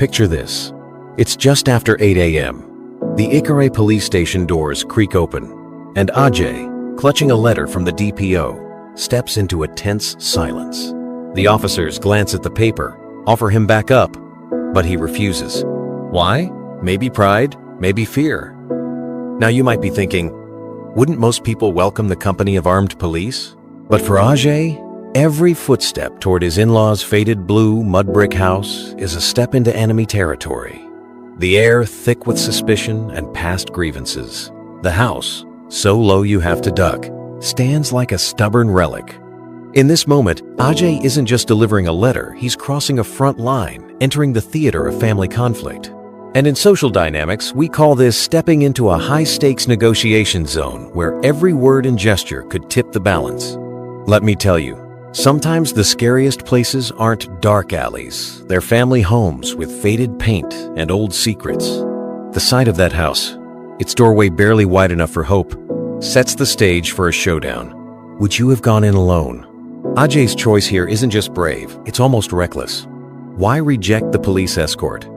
Picture this. It's just after 8 a.m. The Ikare police station doors creak open, and Ajay, clutching a letter from the DPO, steps into a tense silence. The officers glance at the paper, offer him back up, but he refuses. Why? Maybe pride, maybe fear. Now you might be thinking, wouldn't most people welcome the company of armed police? But for Ajay, every footstep toward his in-laws' faded blue mud brick house is a step into enemy territory. The air thick with suspicion and past grievances. The house, so low you have to duck, stands like a stubborn relic. In this moment, Ajay isn't just delivering a letter, he's crossing a front line, entering the theater of family conflict. And in social dynamics, we call this stepping into a high-stakes negotiation zone where every word and gesture could tip the balance. Let me tell you, sometimes the scariest places aren't dark alleys. They're family homes with faded paint and old secrets. The sight of that house, its doorway barely wide enough for hope, sets the stage for a showdown. Would you have gone in alone? Ajay's choice here isn't just brave, it's almost reckless. Why reject the police escort?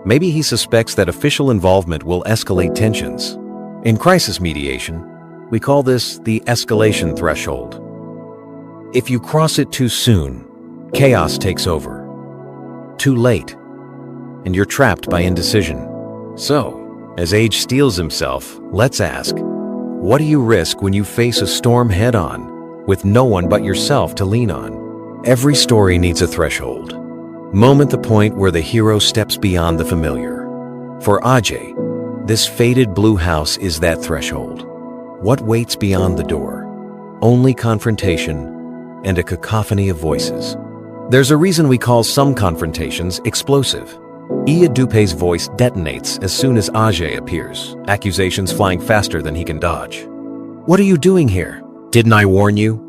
Maybe he suspects that official involvement will escalate tensions. In crisis mediation, we call this the escalation threshold. If you cross it too soon, chaos takes over. Too late, and you're trapped by indecision. So, as age steels himself, let's ask, what do you risk when you face a storm head-on, with no one but yourself to lean on? Every story needs a threshold. Moment the point where the hero steps beyond the familiar. For Ajay, this faded blue house is that threshold. What waits beyond the door? Only confrontation and a cacophony of voices. There's a reason we call some confrontations explosive. Iya Dupe's voice detonates as soon as Ajay appears, accusations flying faster than he can dodge. "What are you doing here? Didn't I warn you?"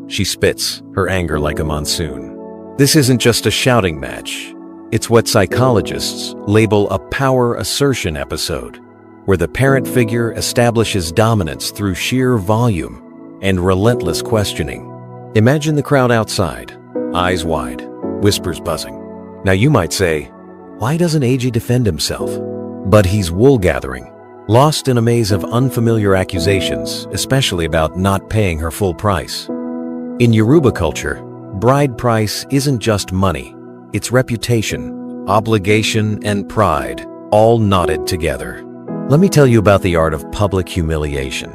She spits, her anger like a monsoon. This isn't just a shouting match. It's what psychologists label a power assertion episode, where the parent figure establishes dominance through sheer volume and relentless questioning. Imagine the crowd outside, eyes wide, whispers buzzing. Now you might say, why doesn't AJ defend himself? But he's wool gathering, lost in a maze of unfamiliar accusations, especially about not paying her full price. In Yoruba culture, bride price isn't just money, it's reputation, obligation, and pride, all knotted together. Let me tell you about the art of public humiliation.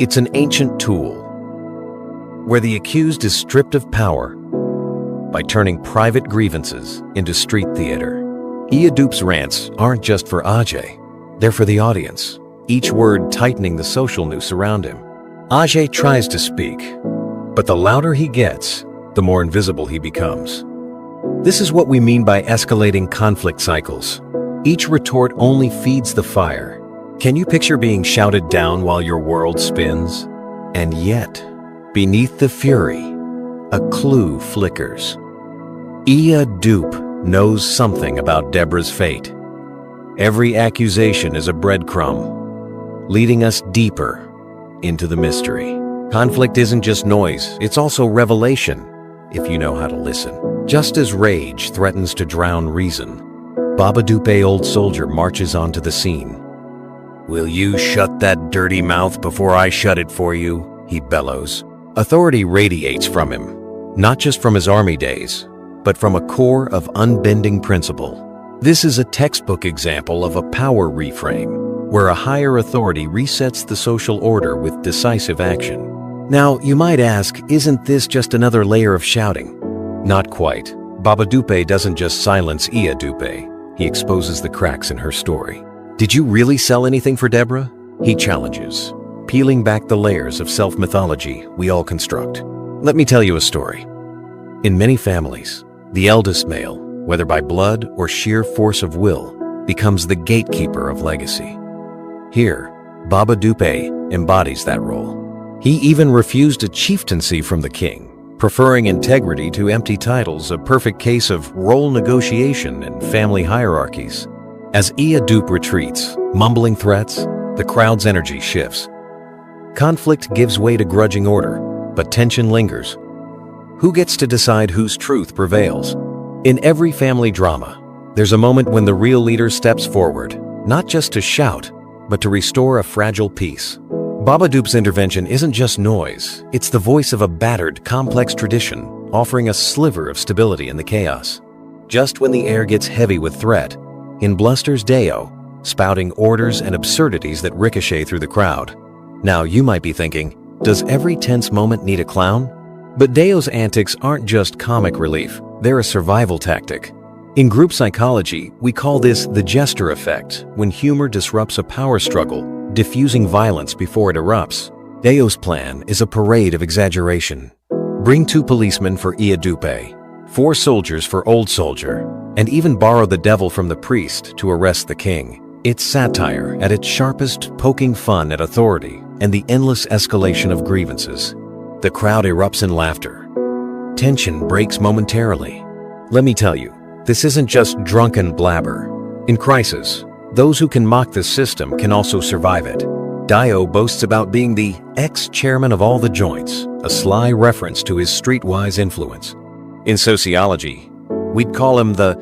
It's an ancient tool where the accused is stripped of power by turning private grievances into street theater. Iya Dupe's rants aren't just for Ajay, they're for the audience, each word tightening the social noose around him. Ajay tries to speak, but the louder he gets, the more invisible he becomes. This is what we mean by escalating conflict cycles. Each retort only feeds the fire. Can you picture being shouted down while your world spins? And yet, beneath the fury, a clue flickers. Iya Dupe knows something about Deborah's fate. Every accusation is a breadcrumb, leading us deeper into the mystery. Conflict isn't just noise, it's also revelation, if you know how to listen. Just as rage threatens to drown reason, Baba Dupe Old Soldier marches onto the scene. "Will you shut that dirty mouth before I shut it for you?" he bellows. Authority radiates from him, not just from his army days, but from a core of unbending principle. This is a textbook example of a power reframe, where a higher authority resets the social order with decisive action. Now, you might ask, isn't this just another layer of shouting? Not quite. Baba Dupe doesn't just silence Iya Dupe, he exposes the cracks in her story. "Did you really sell anything for Deborah?" he challenges, peeling back the layers of self-mythology we all construct. Let me tell you a story. In many families, the eldest male, whether by blood or sheer force of will, becomes the gatekeeper of legacy. Here, Baba Dupe embodies that role. He even refused a chieftaincy from the king, preferring integrity to empty titles, a perfect case of role negotiation and family hierarchies. As Iya Dupe retreats, mumbling threats, the crowd's energy shifts. Conflict gives way to grudging order, but tension lingers. Who gets to decide whose truth prevails? In every family drama, There's a moment when the real leader steps forward, not just to shout, but to restore a fragile peace. Babadook's intervention isn't just noise, it's the voice of a battered, complex tradition, offering a sliver of stability in the chaos. Just when the air gets heavy with threat, in blusters Deo, spouting orders and absurdities that ricochet through the crowd. Now you might be thinking, does every tense moment need a clown? But Deo's antics aren't just comic relief, they're a survival tactic. In group psychology, we call this the jester effect, when humor disrupts a power struggle, diffusing violence before it erupts. Deo's plan is a parade of exaggeration. Bring 2 policemen for Iadupe, 4 soldiers for Old Soldier, and even borrow the devil from the priest to arrest the king. It's satire at its sharpest, poking fun at authority and the endless escalation of grievances. The crowd erupts in laughter. Tension breaks momentarily. Let me tell you, this isn't just drunken blabber. In crisis, those who can mock the system can also survive it. Dio boasts about being the ex-chairman of all the joints, a sly reference to his streetwise influence. In sociology, we'd call him the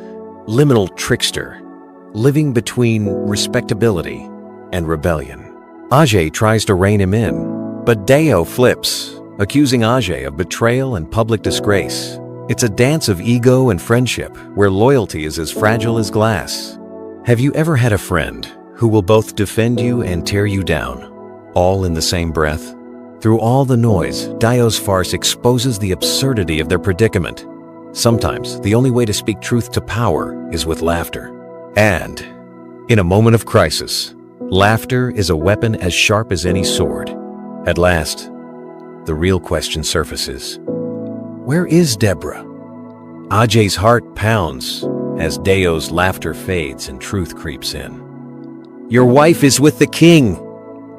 liminal trickster, living between respectability and rebellion. Ajay tries to rein him in, but Deo flips, accusing Ajay of betrayal and public disgrace. It's a dance of ego and friendship where loyalty is as fragile as glass. Have you ever had a friend who will both defend you and tear you down, all in the same breath? Through all the noise, Dio's farce exposes the absurdity of their predicament. Sometimes, the only way to speak truth to power is with laughter. And, in a moment of crisis, laughter is a weapon as sharp as any sword. At last, the real question surfaces. Where is Deborah? Ajay's heart pounds as Deo's laughter fades and truth creeps in. Your wife is with the king,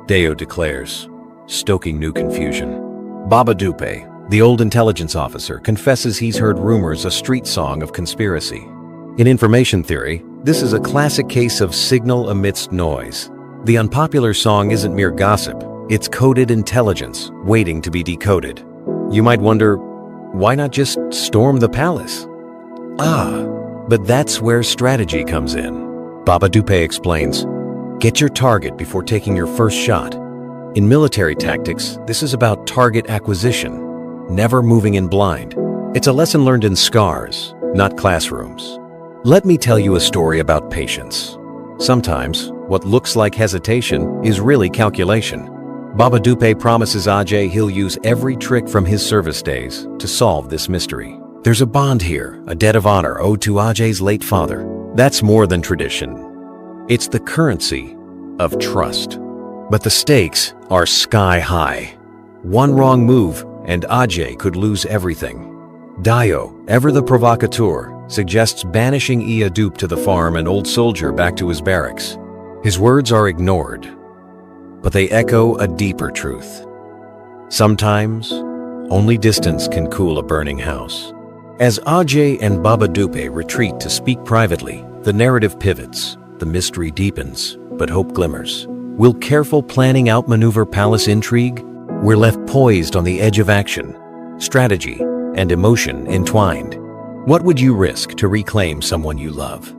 Deo declares, stoking new confusion. Babadupe, the old intelligence officer, confesses he's heard rumors a street song of conspiracy. In information theory, this is a classic case of signal amidst noise. The unpopular song isn't mere gossip, it's coded intelligence waiting to be decoded. You might wonder, why not just storm the palace? But that's where strategy comes in. Babadupe explains, get your target before taking your first shot. In military tactics, this is about target acquisition, never moving in blind. It's a lesson learned in scars, not classrooms. Let me tell you a story about patience. Sometimes, what looks like hesitation is really calculation. Babadupe promises Ajay he'll use every trick from his service days to solve this mystery. There's a bond here, a debt of honor owed to Ajay's late father. That's more than tradition. It's the currency of trust. But the stakes are sky high. One wrong move and Ajay could lose everything. Dio, ever the provocateur, suggests banishing Iadupe to the farm and Old Soldier back to his barracks. His words are ignored, but they echo a deeper truth. Sometimes, only distance can cool a burning house. As Ajay and Babadupe retreat to speak privately, the narrative pivots, the mystery deepens, but hope glimmers. Will careful planning outmaneuver palace intrigue? We're left poised on the edge of action, strategy, and emotion entwined. What would you risk to reclaim someone you love?